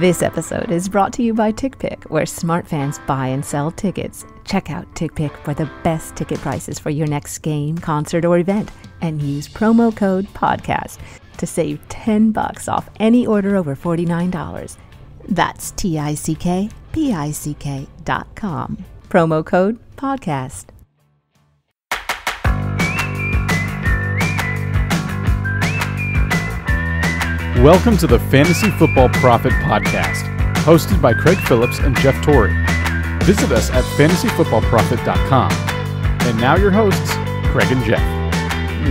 This episode is brought to you by TickPick, where smart fans buy and sell tickets. Check out TickPick for the best ticket prices for your next game, concert, or event, and use promo code PODCAST to save $10 off any order over $49. That's TickPick.com. Promo code PODCAST. Welcome to the Fantasy Football Profit Podcast, hosted by Craig Phillips and Jeff Torrey. Visit us at fantasyfootballprofit.com. And now your hosts, Craig and Jeff.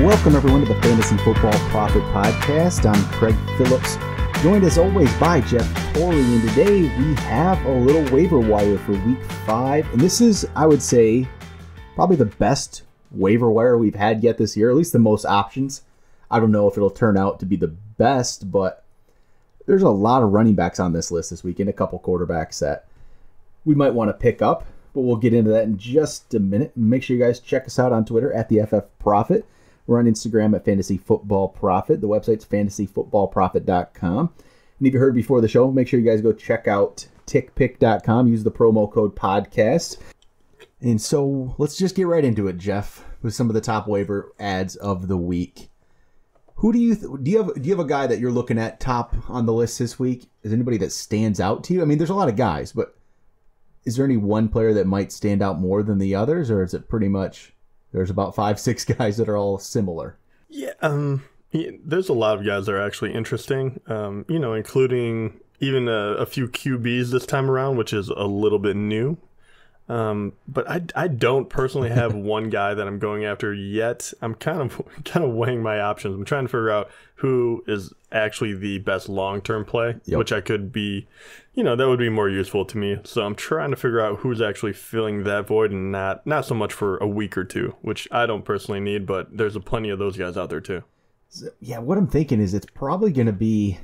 Welcome everyone to the Fantasy Football Profit Podcast. I'm Craig Phillips, joined as always by Jeff Torrey. And today we have a little waiver wire for Week 5. And this is, I would say, probably the best waiver wire we've had yet this year, at least the most options. I don't know if it'll turn out to be the best, but there's a lot of running backs on this list this week and a couple quarterbacks that we might want to pick up, but we'll get into that in just a minute. Make sure you guys check us out on Twitter at the FF Profit. We're on Instagram at Fantasy Football Profit. The website's fantasyfootballprofit.com. And if you heard before the show, make sure you guys go check out tickpick.com. Use the promo code podcast. And so let's just get right into it, Jeff, with some of the top waiver ads of the week. Who do you do you have a guy that you're looking at top on the list this week? Is anybody that stands out to you? I mean, there's a lot of guys, but is there any one player that might stand out more than the others, or is it pretty much there's about 5-6 guys that are all similar? Yeah, there's a lot of guys that are actually interesting. Including even a few QBs this time around, which is a little bit new. But I don't personally have one guy that I'm going after yet. I'm kind of weighing my options. I'm trying to figure out who is actually the best long-term play, which I could be, that would be more useful to me. So I'm trying to figure out who's actually filling that void and not so much for a week or two, which I don't personally need, but there's plenty of those guys out there too. Yeah, what I'm thinking is it's probably going to be,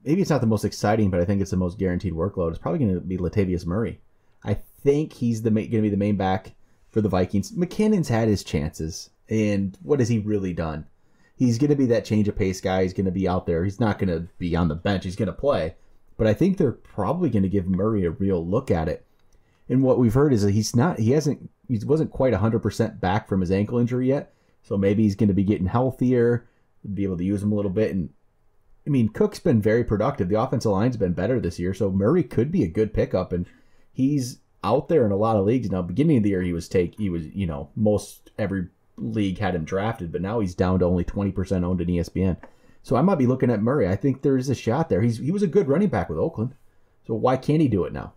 maybe it's not the most exciting, but I think it's the most guaranteed workload. It's probably going to be Latavius Murray. I think he's going to be the main back for the Vikings. McKinnon's had his chances, and what has he really done? He's going to be that change of pace guy. He's going to be out there. He's not going to be on the bench. He's going to play. But I think they're probably going to give Murray a real look at it. And what we've heard is that he wasn't quite 100% back from his ankle injury yet. So maybe he's going to be getting healthier, be able to use him a little bit. And I mean, Cook's been very productive. The offensive line's been better this year, so Murray could be a good pickup. And he's out there in a lot of leagues now. Beginning of the year, he was most every league had him drafted, but now he's down to only 20% owned in ESPN. So I might be looking at Murray. I think there is a shot there. He was a good running back with Oakland, so why can't he do it now?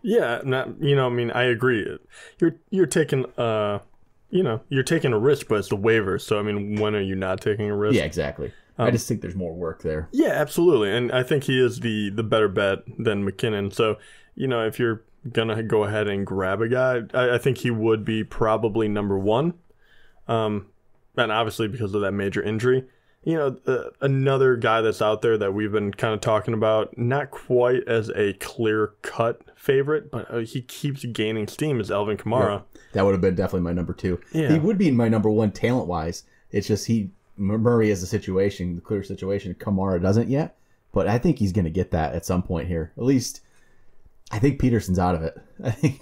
Yeah, I agree. You're taking you're taking a risk, but it's the waiver. So I mean, when are you not taking a risk? Yeah, exactly. I just think there's more work there. Yeah, absolutely. And I think he is the better bet than McKinnon. So, if you're going to go ahead and grab a guy, I think he would be probably number one. And obviously because of that major injury. Another guy that's out there that we've been kind of talking about, not quite as a clear-cut favorite, but he keeps gaining steam, is Alvin Kamara. Yeah, that would have been definitely my number 2. Yeah. He would be my number 1 talent-wise. It's just Murray has the clear situation. Kamara doesn't yet, but I think he's going to get that at some point here. At least, I think Peterson's out of it.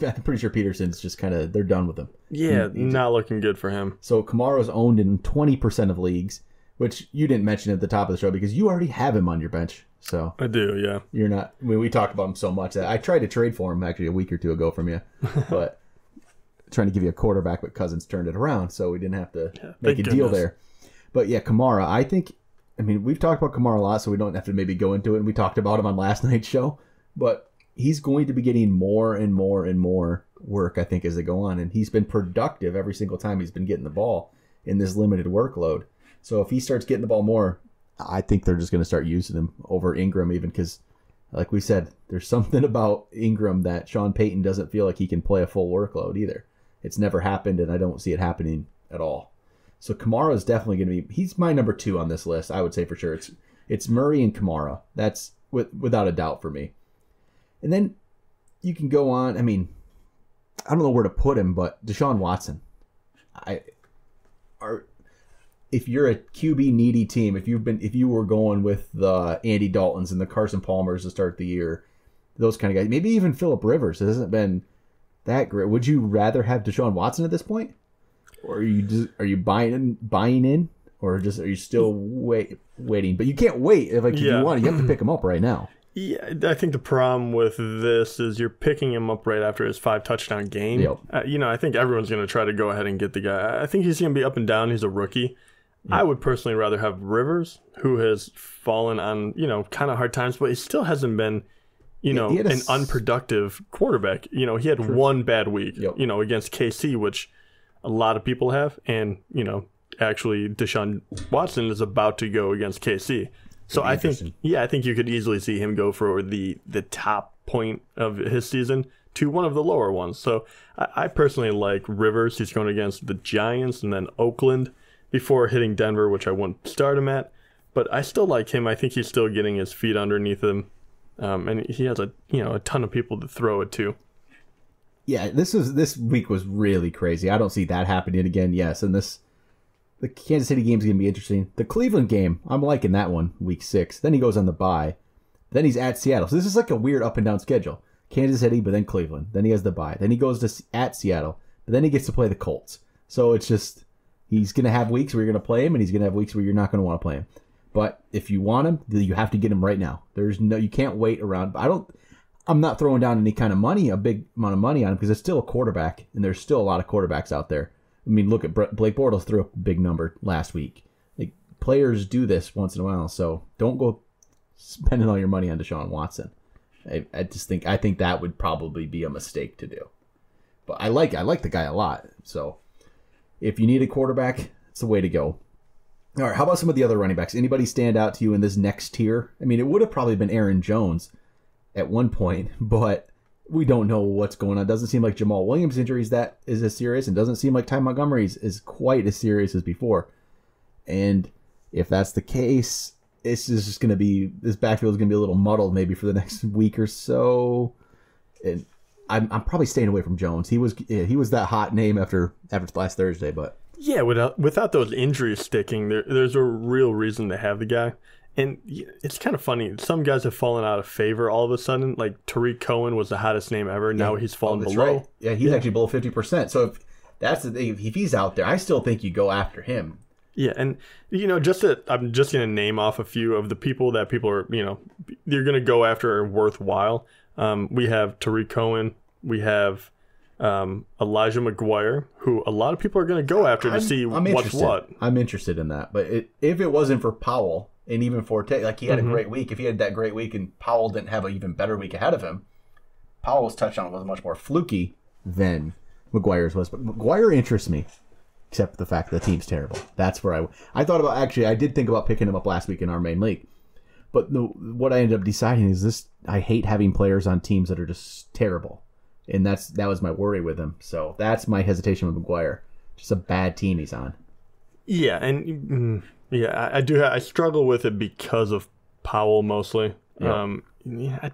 I'm pretty sure Peterson's just they're done with him. Yeah, not looking good for him. So Kamara's owned in 20% of leagues, which you didn't mention at the top of the show because you already have him on your bench. So I do, yeah. You're not. I mean, we talked about him so much that I tried to trade for him actually a week or two ago from you, but trying to give you a quarterback, but Cousins turned it around, so we didn't have to make a deal there. But yeah, Kamara, we've talked about Kamara a lot, so we don't have to maybe go into it. And we talked about him on last night's show. But he's going to be getting more and more and more work, I think, as they go on. And he's been productive every single time he's been getting the ball in this limited workload. So if he starts getting the ball more, I think they're just going to start using him over Ingram even because, like we said, there's something about Ingram that Sean Payton doesn't feel like he can play a full workload either. It's never happened, and I don't see it happening at all. So Kamara is definitely going to be, he's my number 2 on this list, I would say for sure. It's Murray and Kamara. That's without a doubt for me. And then you can go on, I don't know where to put him, but Deshaun Watson. if you're a QB needy team, if you were going with the Andy Daltons and the Carson Palmers to start the year, those kind of guys, maybe even Phillip Rivers, it hasn't been that great. Would you rather have Deshaun Watson at this point, or are you buying in, or just are you still waiting? But you can't wait. If you want, you have to pick him up right now. Yeah, I think the problem with this is you're picking him up right after his 5-touchdown game. Yep. I think everyone's going to try to go ahead and get the guy. I think he's going to be up and down. He's a rookie. Yep. I would personally rather have Rivers, who has fallen on, kind of hard times, but he still hasn't been, an unproductive quarterback. He had one bad week, against KC, which a lot of people have. And, actually Deshaun Watson is about to go against KC. So I think you could easily see him go for the top point of his season to one of the lower ones. So I personally like Rivers. He's going against the Giants and then Oakland before hitting Denver, which I wouldn't start him at. But I still like him. I think he's still getting his feet underneath him, and he has a ton of people to throw it to. Yeah, this week was really crazy. I don't see that happening again. Yes, and the Kansas City game is going to be interesting. The Cleveland game, I'm liking that one, week 6. Then he goes on the bye. Then he's at Seattle. So this is like a weird up and down schedule. Kansas City, but then Cleveland. Then he has the bye. Then he goes to at Seattle. But then he gets to play the Colts. So it's just, he's going to have weeks where you're going to play him, and he's going to have weeks where you're not going to want to play him. But if you want him, you have to get him right now. You can't wait around. I'm not throwing down any kind of money, a big amount of money on him, because it's still a quarterback, and there's still a lot of quarterbacks out there. I mean, look at Blake Bortles threw a big number last week. Like, players do this once in a while, so don't go spending all your money on Deshaun Watson. I think that would probably be a mistake to do. But I like the guy a lot. So if you need a quarterback, it's the way to go. All right, how about some of the other running backs? Anybody stand out to you in this next tier? I mean, it would have probably been Aaron Jones at one point, but we don't know what's going on. It doesn't seem like Jamal Williams' injury is as serious, and doesn't seem like Ty Montgomery's is quite as serious as before. And if that's the case, it's just going to be, this backfield is going to be a little muddled maybe for the next week or so. And I'm probably staying away from Jones. He was that hot name after last Thursday, but yeah, without those injuries sticking, there's a real reason to have the guy. And it's kind of funny. Some guys have fallen out of favor all of a sudden. Like Tariq Cohen was the hottest name ever. Now he's fallen below. Right. Yeah, he's actually below 50%. So if he's out there, I still think you go after him. Yeah, and I'm just going to name off a few of the people that people are, you're going to go after are worthwhile. We have Tariq Cohen. We have Elijah McGuire, who a lot of people are going to go after to see what's what. I'm interested in that. But if it wasn't for Powell, and even Forte, like he had a great week. If he had that great week and Powell didn't have an even better week ahead of him, Powell's touchdown was much more fluky than McGuire's was. But McGuire interests me, except the fact that the team's terrible. That's where I thought about, actually, I did think about picking him up last week in our main league. But what I ended up deciding is I hate having players on teams that are just terrible. And that was my worry with him. So that's my hesitation with McGuire. Just a bad team he's on. Yeah, and... Yeah, I do. I struggle with it because of Powell mostly. Yep.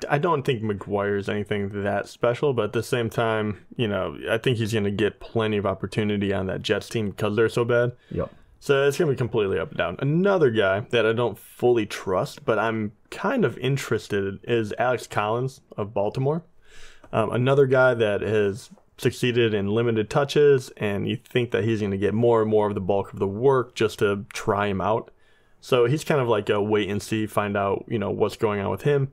I don't think McGuire is anything that special, but at the same time, I think he's going to get plenty of opportunity on that Jets team because they're so bad. Yep. So it's going to be completely up and down. Another guy that I don't fully trust, but I'm kind of interested in, is Alex Collins of Baltimore. Another guy that has succeeded in limited touches, and you think that he's going to get more and more of the bulk of the work just to try him out. So he's kind of like a wait and see, find out, what's going on with him.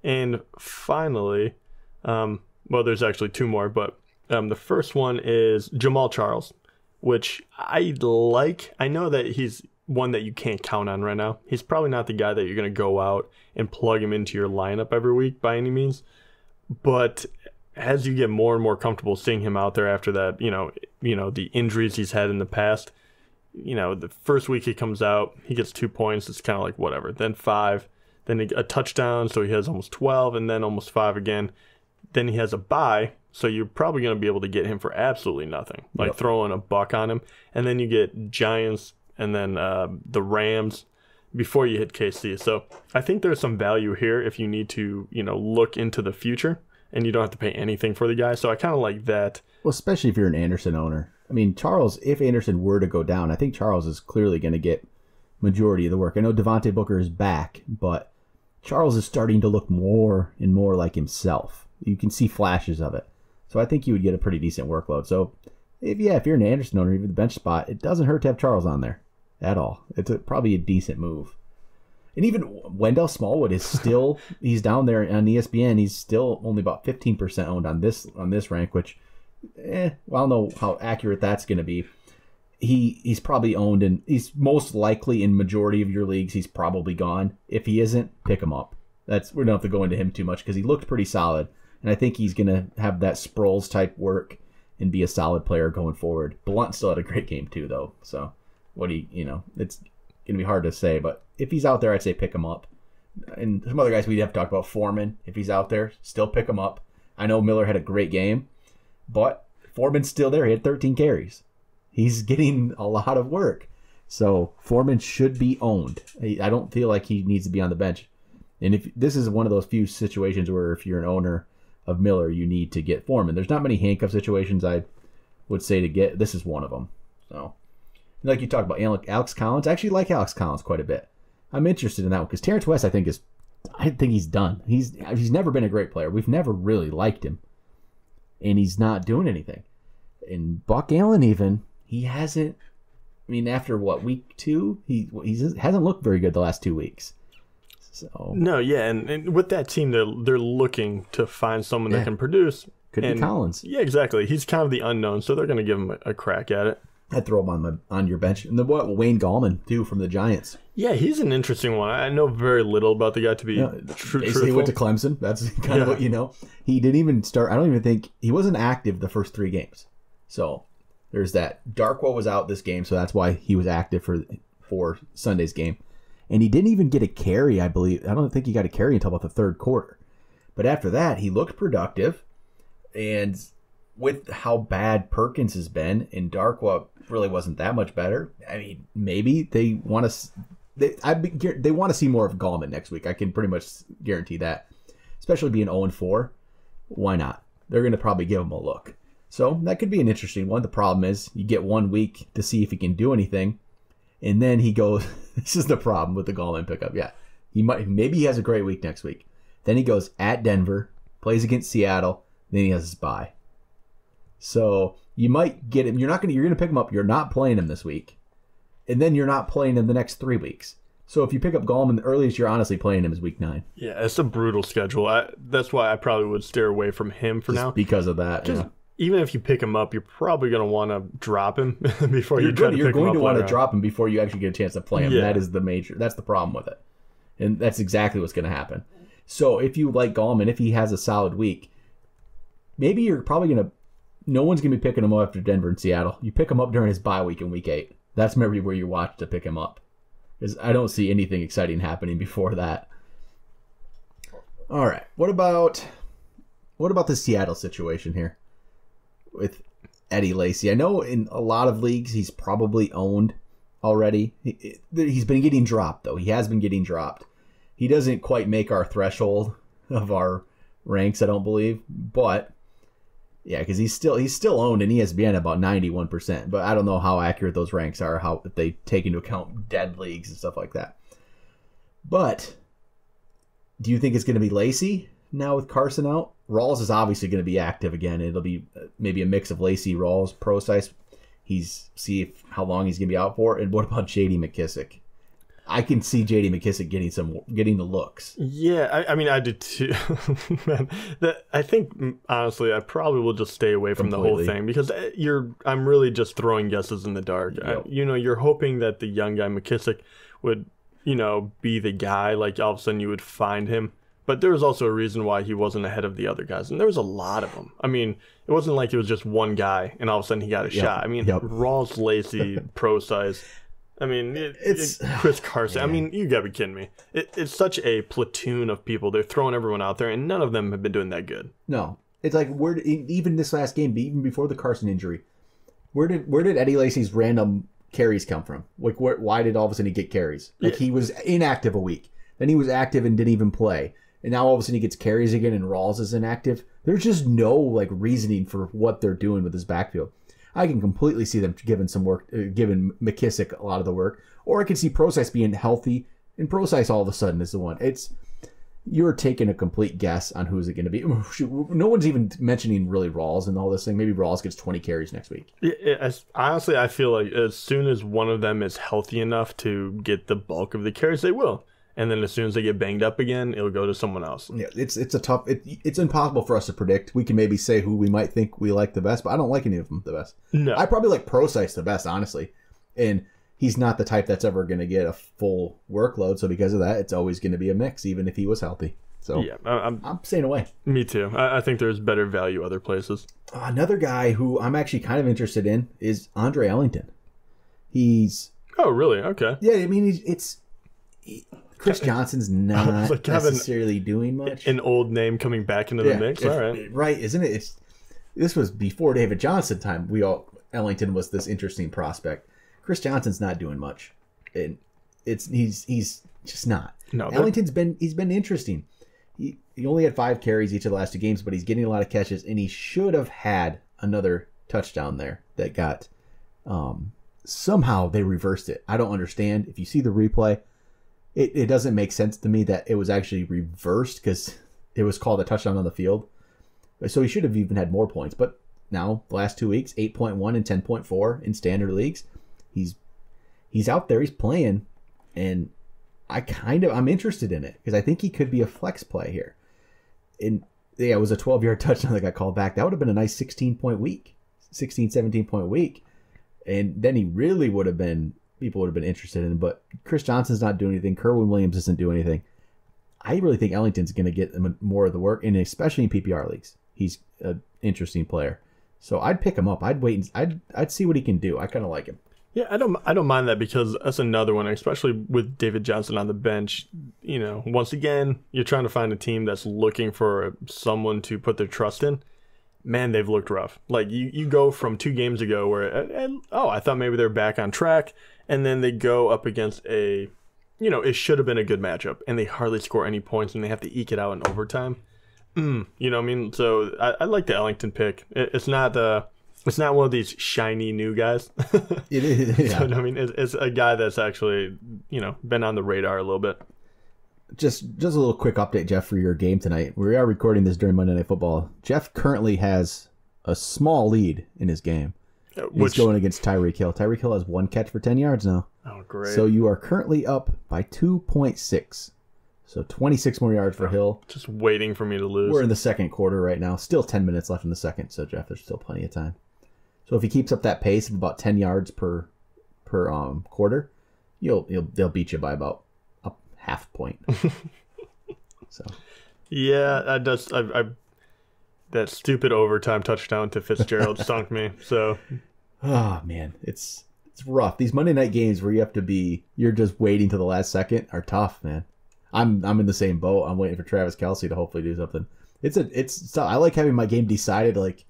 And finally, there's actually two more, but the first one is Jamal Charles, which I like. I know that he's one that you can't count on right now. He's probably not the guy that you're going to go out and plug him into your lineup every week by any means. But as you get more and more comfortable seeing him out there after that, the injuries he's had in the past, the first week he comes out, he gets 2 points. It's kind of like whatever. Then 5, then a touchdown, so he has almost 12, and then almost 5 again. Then he has a bye, so you're probably going to be able to get him for absolutely nothing, like throwing a buck on him. And then you get Giants and then the Rams before you hit KC. So I think there's some value here if you need to, look into the future. And you don't have to pay anything for the guy. So I kind of like that. Well, especially if you're an Anderson owner. I mean, Charles, if Anderson were to go down, I think Charles is clearly going to get majority of the work. I know Devontae Booker is back, but Charles is starting to look more and more like himself. You can see flashes of it. So I think he would get a pretty decent workload. So, if you're an Anderson owner, even the bench spot, it doesn't hurt to have Charles on there at all. It's probably a decent move. And even Wendell Smallwood is still, he's down there on ESPN. He's still only about 15% owned on this rank, which, I don't know how accurate that's going to be. He's probably owned, and he's most likely in majority of your leagues. He's probably gone. If he isn't, pick him up. We don't have to go into him too much because he looked pretty solid, and I think he's going to have that Sproles type work and be a solid player going forward. Blunt still had a great game too, though. So it's going to be hard to say, but if he's out there, I'd say pick him up. And some other guys we'd have to talk about. Foreman, if he's out there, still pick him up. I know Miller had a great game, but Foreman's still there. He had 13 carries. He's getting a lot of work. So Foreman should be owned. I don't feel like he needs to be on the bench. And if this is one of those few situations where if you're an owner of Miller, you need to get Foreman. There's not many handcuff situations I would say to get. This is one of them. So, like you talked about, Alex Collins. I actually like Alex Collins quite a bit. I'm interested in that one because Terrence West, I think he's done. He's never been a great player. We've never really liked him, and he's not doing anything. And Buck Allen, even he hasn't. I mean, after week 2, he hasn't looked very good the last 2 weeks. So no, yeah, and with that team, they're looking to find someone that can produce. Could be Collins. Yeah, exactly. He's kind of the unknown, so they're going to give him a crack at it. I'd throw him on your bench. And then Wayne Gallman, too, from the Giants. Yeah, he's an interesting one. I know very little about the guy, to be truthful. He went to Clemson. That's kind of what you know. He didn't even start. I don't even think he wasn't active the first 3 games. So there's that. Darkwa was out this game, so that's why he was active for Sunday's game. And he didn't even get a carry, I believe. I don't think he got a carry until about the 3rd quarter. But after that, he looked productive. And with how bad Perkins has been, and Darkwa really wasn't that much better. I mean, maybe they want to. They want to see more of Gallman next week. I can pretty much guarantee that. Especially being 0-4, why not? They're going to probably give him a look. So that could be an interesting one. The problem is you get 1 week to see if he can do anything, and then he goes. This is the problem with the Gallman pickup. Yeah, maybe he has a great week next week. Then he goes at Denver, plays against Seattle, then he has his bye. So you might get him. You're going to pick him up. You're not playing him this week, and then you're not playing him the next 3 weeks. So if you pick up Gallman, the earliest you're honestly playing him is week 9. Yeah, it's a brutal schedule. That's why I probably would steer away from him for now. Because of that. Even if you pick him up, you're probably going to want to drop him before you try to pick him up. You're going to want to drop him before you actually get a chance to play him. Yeah. That's the problem with it. And that's exactly what's going to happen. So if you like Gallman, if he has a solid week, maybe you're probably going to, no one's going to be picking him up after Denver and Seattle. You pick him up during his bye week in week 8. That's maybe where you watch to pick him up. Because I don't see anything exciting happening before that. All right. What about the Seattle situation here with Eddie Lacy? I know in a lot of leagues he's probably owned already. He's been getting dropped, though. He has been getting dropped. He doesn't quite make our threshold of our ranks, I don't believe. But, yeah, because he's still owned in ESPN about 91%. But I don't know how accurate those ranks are, if they take into account dead leagues and stuff like that. But do you think it's going to be Lacy now with Carson out? Rawls is obviously going to be active again. It'll be maybe a mix of Lacy, Rawls, Procise. How long he's going to be out for. And what about J.D. McKissick? I can see J.D. McKissick getting the looks. Yeah, I mean, I did too. Man, I think honestly, I probably will just stay away from the whole thing because I'm really just throwing guesses in the dark. Yep. You're hoping that the young guy McKissick would, be the guy. Like all of a sudden you would find him. But there was also a reason why he wasn't ahead of the other guys, and there was a lot of them. I mean, it wasn't like it was just one guy, and all of a sudden he got a shot. I mean, Rawls, Lacy, Procise. I mean, it's Chris Carson. Man. I mean, you gotta be kidding me. It's such a platoon of people. They're throwing everyone out there, and none of them have been doing that good. No, it's like even this last game, even before the Carson injury, where did Eddie Lacy's random carries come from? Like, why did all of a sudden he get carries? Like he was inactive a week, then he was active and didn't even play. And now all of a sudden he gets carries again and Rawls is inactive. There's just no reasoning for what they're doing with his backfield. I can completely see them giving some work, giving McKissick a lot of the work. Or I can see Procise being healthy, and Procise all of a sudden is the one. You're taking a complete guess on who's it going to be. No one's even mentioning really Rawls and all this thing. Maybe Rawls gets 20 carries next week. Honestly, I feel like as soon as one of them is healthy enough to get the bulk of the carries, they will. And then as soon as they get banged up again, it'll go to someone else. Yeah, it's impossible for us to predict. We can maybe say who we might think we like the best, but I don't like any of them the best. No. I probably like Procise the best, honestly. And he's not the type that's ever going to get a full workload, so because of that, it's always going to be a mix, even if he was healthy. So yeah, I'm staying away. Me too. I think there's better value other places. Another guy who I'm actually kind of interested in is Andre Ellington. Oh, really? Okay. Yeah, I mean, Chris Johnson's not like necessarily doing much. An old name coming back into the mix. All right. Right, isn't it? This was before David Johnson time. Ellington was this interesting prospect. Chris Johnson's not doing much. And he's just not. No, Ellington's been interesting. He only had 5 carries each of the last 2 games, but he's getting a lot of catches, and he should have had another touchdown there that got somehow they reversed it. I don't understand. If you see the replay, it doesn't make sense to me that it was actually reversed because it was called a touchdown on the field. So he should have even had more points. But now, the last 2 weeks, 8.1 and 10.4 in standard leagues. He's out there, he's playing, and I'm interested in it because I think he could be a flex play here. And yeah, it was a 12-yard touchdown that got called back. That would have been a nice 17-point week. And then he really would have been, people would have been interested in him. But Chris Johnson's not doing anything. Kerwin Williams doesn't do anything. I really think Ellington's going to get more of the work, and especially in PPR leagues. He's an interesting player. So I'd pick him up. I'd wait and I'd see what he can do. I kind of like him. Yeah, I don't mind that because that's another one, especially with David Johnson on the bench. You know, once again, you're trying to find a team that's looking for someone to put their trust in. Man, they've looked rough. Like you go from 2 games ago where I thought maybe they're back on track, and then they go up against it should have been a good matchup, and they hardly score any points, and they have to eke it out in overtime. You know what I mean? So I like the Ellington pick. It's not one of these shiny new guys. It is. Yeah. So, I mean, it's a guy that's actually, been on the radar a little bit. Just a little quick update, Jeff, for your game tonight. We are recording this during Monday Night Football. Jeff currently has a small lead in his game. He's going against Tyreek Hill. Tyreek Hill has 1 catch for 10 yards now. Oh, great. So you are currently up by 2.6. So 26 more yards for Hill. Just waiting for me to lose. We're in the second quarter right now. Still 10 minutes left in the second. So, Jeff, there's still plenty of time. So if he keeps up that pace of about 10 yards per quarter, they'll beat you by about a half point. So yeah, that stupid overtime touchdown to Fitzgerald stunk me. So oh man, it's rough. These Monday night games where you're just waiting to the last second are tough, man. I'm in the same boat. I'm waiting for Travis Kelce to hopefully do something. I like having my game decided like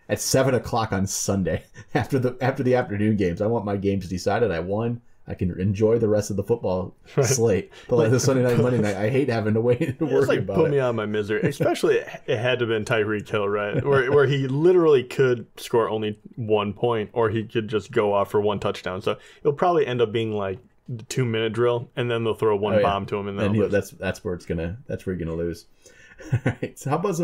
at 7:00 on Sunday after the afternoon games. I want my games decided. I won. I can enjoy the rest of the football slate. But the Sunday night, Monday night, I hate having to wait to worry about it. Put me on my misery. Especially it had to have been Tyreek Hill, right? Where he literally could score only 1 point, or he could just go off for 1 touchdown. So it'll probably end up being like the 2-minute drill, and then they'll throw one bomb to him, and then that's where you're gonna lose. All right. So how about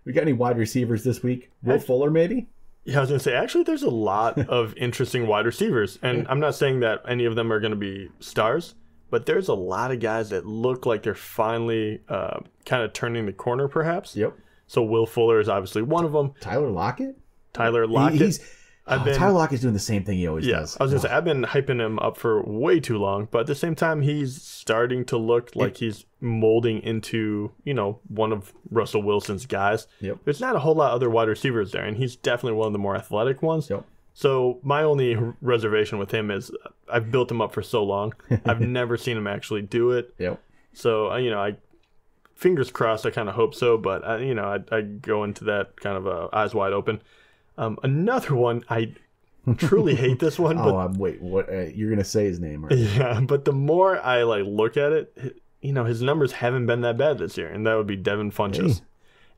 we got any wide receivers this week? Will Fuller, maybe? Yeah, I was going to say, actually, there's a lot of interesting wide receivers. And I'm not saying that any of them are going to be stars, but there's a lot of guys that look like they're finally kind of turning the corner, perhaps. Yep. So Will Fuller is obviously one of them. Tyler Lockett? Tyler Lockett. Tyler Lockett's doing the same thing he always does. I was going to say, I've been hyping him up for way too long, but at the same time, he's starting to look like he's molding into, one of Russell Wilson's guys. Yep. There's not a whole lot of other wide receivers there, and he's definitely one of the more athletic ones. Yep. So my only reservation with him is I've built him up for so long. I've never seen him actually do it. Yep. So, I fingers crossed, I kind of hope so, but, I go into that kind of eyes wide open. Another one, I truly hate this one. But, wait, what? You're gonna say his name, right? Yeah, but the more I look at it, his numbers haven't been that bad this year, and that would be Devin Funchess. Hey.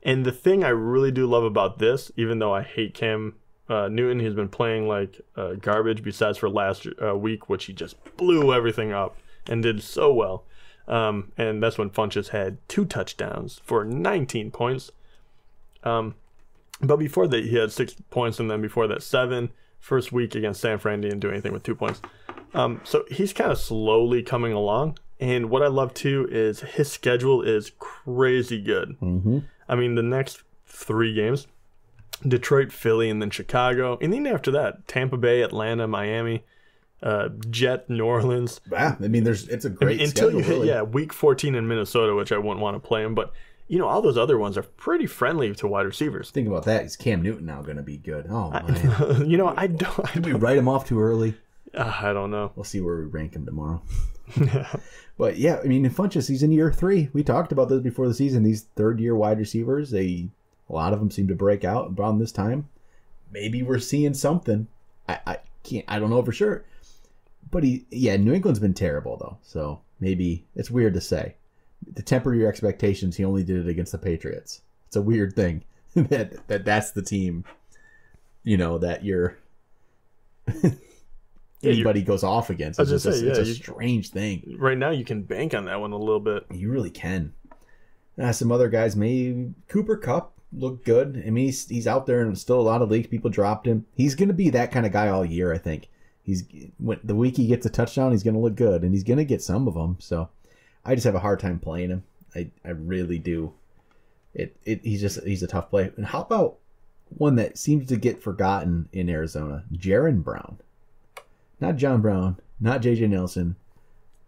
And the thing I really do love about this, even though I hate Cam Newton. He's been playing like garbage besides for last week, which he just blew everything up and did so well. And that's when Funchess had 2 touchdowns for 19 points. But before that, he had 6 points, and then before that, 7. First week against San Fran, didn't do anything with 2 points. So he's kind of slowly coming along. And what I love, too, is his schedule is crazy good. Mm-hmm. I mean, the next 3 games, Detroit, Philly, and then Chicago. And then after that, Tampa Bay, Atlanta, Miami, Jet, New Orleans. Wow. I mean, it's a great until schedule, you hit, really. week 14 in Minnesota, which I wouldn't want to play him. But, all those other ones are pretty friendly to wide receivers. Think about that. Is Cam Newton now going to be good? Oh, man. I don't. Did we write him off too early? I don't know. We'll see where we rank him tomorrow. But yeah, I mean, in Funchess, he's in year 3. We talked about this before the season. These third-year wide receivers, a lot of them seem to break out around this time. Maybe we're seeing something. I don't know for sure. But New England's been terrible though, so maybe it's weird to say. To temper your expectations, he only did it against the Patriots. It's a weird thing that's the team, that you're. Anybody goes off against. It's a strange thing. Right now, you can bank on that one a little bit. You really can. Some other guys, maybe Cooper Kupp looked good. I mean, he's out there and still a lot of leagues. People dropped him. He's going to be that kind of guy all year, I think. The week he gets a touchdown, he's going to look good, and he's going to get some of them. So I just have a hard time playing him. I really do. He's a tough play. And how about one that seems to get forgotten in Arizona? Jaron Brown. Not John Brown, not J.J. Nelson,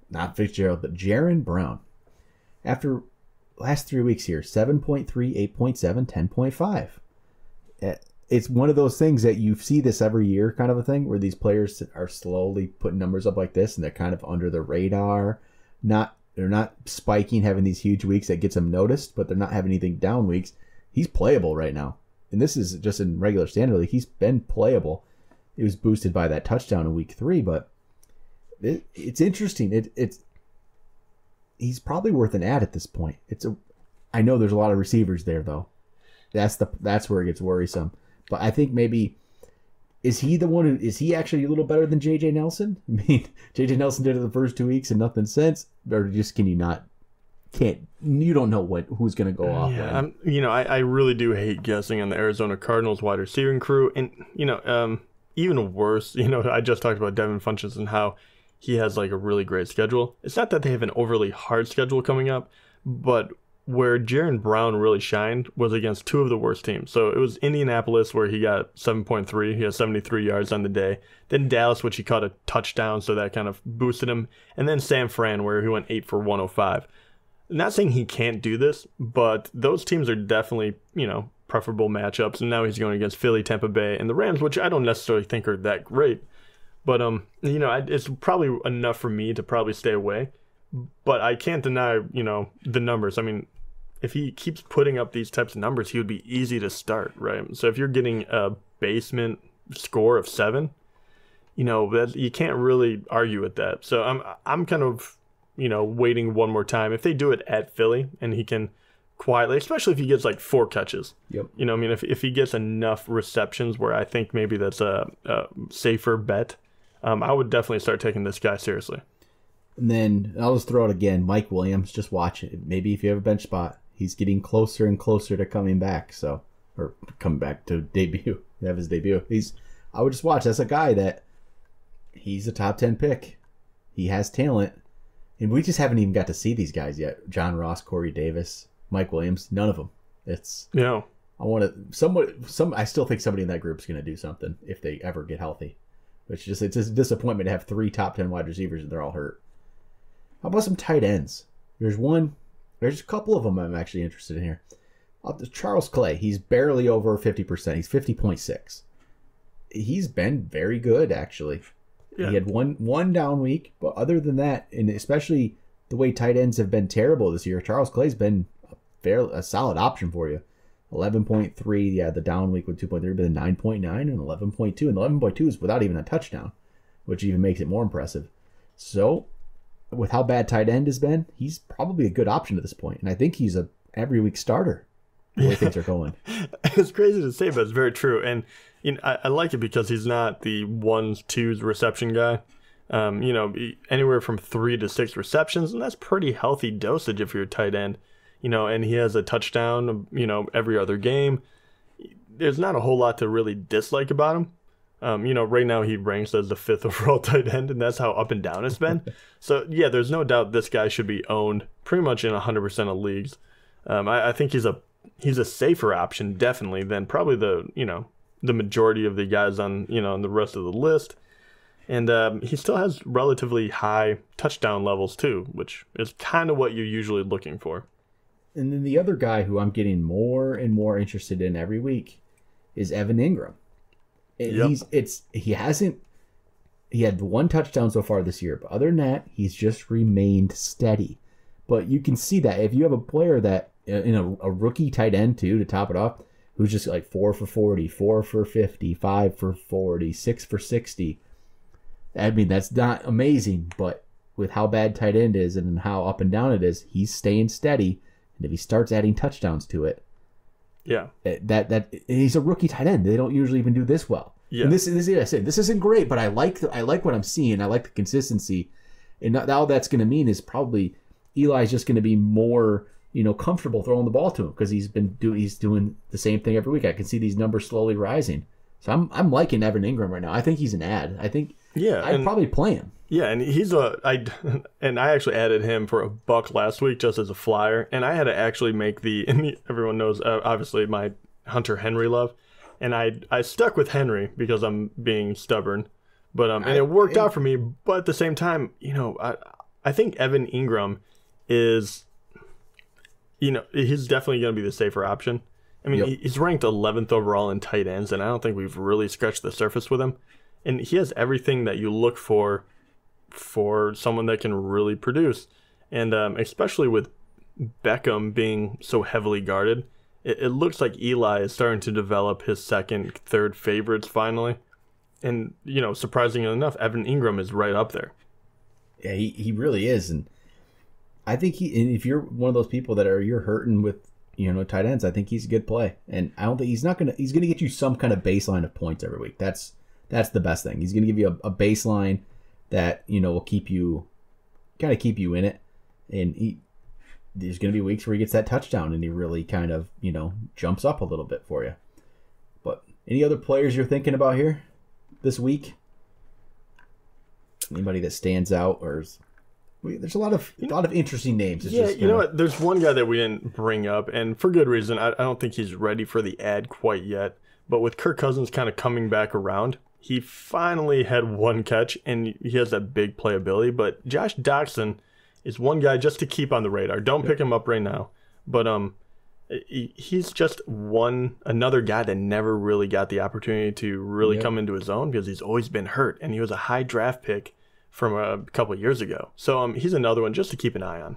not Fitzgerald, but Jaron Brown. After last 3 weeks here, 7.3, 8.7, 10.5. It's one of those things that you see this every year kind of a thing where these players are slowly putting numbers up like this and they're kind of under the radar. They're not spiking, having these huge weeks that gets them noticed, but they're not having anything down weeks. He's playable right now. And this is just in regular standard league. He's been playable. It was boosted by that touchdown in week 3, but it's interesting. He's probably worth an ad at this point. I know there's a lot of receivers there though. That's where it gets worrisome. But I think maybe is he actually a little better than J.J. Nelson? I mean, J.J. Nelson did it the first 2 weeks and nothing since, or just you don't know who's going to go off. Yeah, I really do hate guessing on the Arizona Cardinals wide receiving crew, and even worse, I just talked about Devin Funchess and how he has like a really great schedule. It's not that they have an overly hard schedule coming up, but where Jaron Brown really shined was against 2 of the worst teams. So it was Indianapolis, where he got 7.3. He had 73 yards on the day. Then Dallas, which he caught a touchdown, so that kind of boosted him. And then San Fran, where he went 8 for 105. Not saying he can't do this, but those teams are definitely, preferable matchups. And now he's going against Philly, Tampa Bay, and the Rams, which I don't necessarily think are that great. But, it's probably enough for me to probably stay away. But I can't deny, the numbers. I mean, if he keeps putting up these types of numbers, he would be easy to start, right? So if you're getting a basement score of 7, that you can't really argue with that. So I'm kind of, waiting one more time. If they do it at Philly and he can quietly, especially if he gets like 4 catches. Yep. If he gets enough receptions where I think maybe that's a safer bet, I would definitely start taking this guy seriously. And then I'll just throw it again. Mike Williams, just watch it. Maybe if you have a bench spot, he's getting closer and closer to coming back. Or coming back to debut. Have his debut. I would just watch. That's a guy that he's a top 10 pick. He has talent. And we just haven't even got to see these guys yet. John Ross, Corey Davis, Mike Williams, none of them. I still think somebody in that group is going to do something if they ever get healthy. It's a disappointment to have 3 top 10 wide receivers and they're all hurt. How about some tight ends? There's a couple of them I'm actually interested in here. Charles Clay, he's barely over 50%. He's 50.6. He's been very good, actually. Yeah. He had one down week, but other than that, and especially the way tight ends have been terrible this year, Charles Clay's been a solid option for you. 11.3, the down week with 2.3, but then 9.9 and 11.2. And 11.2 is without even a touchdown, which even makes it more impressive. So, with how bad tight end has been, he's probably a good option at this point. And I think he's a every week starter. the way things are going. It's crazy to say, but it's very true. And I like it because he's not the 1-2 reception guy. Anywhere from 3 to 6 receptions, and that's pretty healthy dosage if you're a tight end. And he has a touchdown, every other game. There's not a whole lot to really dislike about him. Right now he ranks as the 5th overall tight end, and that's how up and down it's been. So, yeah, there's no doubt this guy should be owned pretty much in 100% of leagues. I think he's a safer option, definitely, than probably the majority of the guys on, the rest of the list. And he still has relatively high touchdown levels, too, which is kind of what you're usually looking for. And then the other guy who I'm getting more and more interested in every week is Evan Ingram. Yep. He had 1 touchdown so far this year, but other than that, he's just remained steady. But you can see that if you have a player that, a rookie tight end too, to top it off, who's just like 4 for 40, 4 for 50, 5 for 40, 6 for 60. I mean, that's not amazing, but with how bad tight end is and how up and down it is, he's staying steady. And if he starts adding touchdowns to it, yeah, that he's a rookie tight end. They don't usually even do this well. Yeah, and this isn't great, but I like what I'm seeing. I like the consistency, and all that's going to mean is probably Eli's just going to be more comfortable throwing the ball to him because he's doing the same thing every week. I can see these numbers slowly rising. So I'm liking Evan Ingram right now. I think he's an ad. I think I'd probably play him. Yeah, and I actually added him for $1 last week just as a flyer, and I had to actually make everyone knows obviously my Hunter Henry love, and I stuck with Henry because I'm being stubborn, but and it worked out for me. But at the same time, I think Evan Ingram is, he's definitely going to be the safer option. I mean, he's ranked 11th overall in tight ends, and I don't think we've really scratched the surface with him. And he has everything that you look for someone that can really produce. And especially with Beckham being so heavily guarded, it looks like Eli is starting to develop his second, third favorites finally. And, surprisingly enough, Evan Ingram is right up there. Yeah, he really is. And I think if you're one of those people that you're hurting with, tight ends, I think he's a good play. And I don't think he's going to get you some kind of baseline of points every week. That's the best thing. He's going to give you a baseline that, will keep you in it. And there's going to be weeks where he gets that touchdown and he really kind of, jumps up a little bit for you. But any other players you're thinking about here this week? Anybody that stands out there's a lot of interesting names. It's what? There's one guy that we didn't bring up, and for good reason. I don't think he's ready for the ad quite yet. But with Kirk Cousins kind of coming back around, he finally had 1 catch, and he has that big playability. But Josh Doctson is one guy just to keep on the radar. Don't pick him up right now. But he's just another guy that never really got the opportunity to really come into his own because he's always been hurt, and he was a high draft pick from a couple of years ago. So he's another one just to keep an eye on.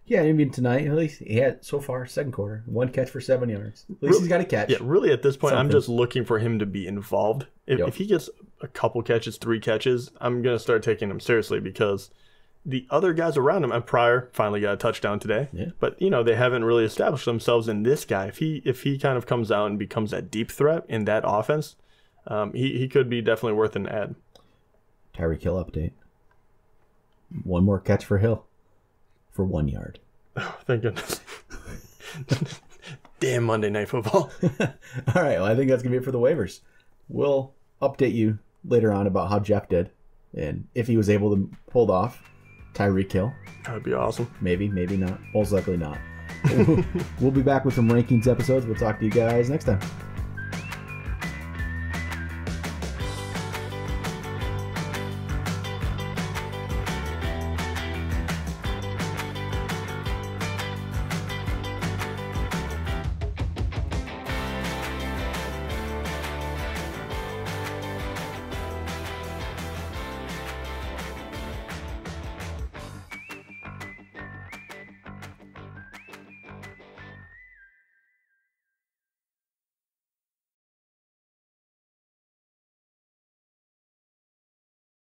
Yeah, I mean, tonight, at least he had, so far, second quarter, 1 catch for 7 yards. At least he's got a catch. Yeah, really, at this point, I'm just looking for him to be involved. If he gets a couple catches, 3 catches, I'm going to start taking him seriously because the other guys around him, Pryor finally got a touchdown today, but, they haven't really established themselves in this guy. If he kind of comes out and becomes that deep threat in that offense, he could be definitely worth an ad. Tyreek Hill update. 1 more catch for Hill for 1 yard. Oh, thank goodness. Damn Monday Night Football. All right, well, I think that's going to be it for the waivers. We'll update you later on about how Jeff did and if he was able to pull off Tyreek Hill. That would be awesome. Maybe not. Most likely not. We'll be back with some rankings episodes. We'll talk to you guys next time.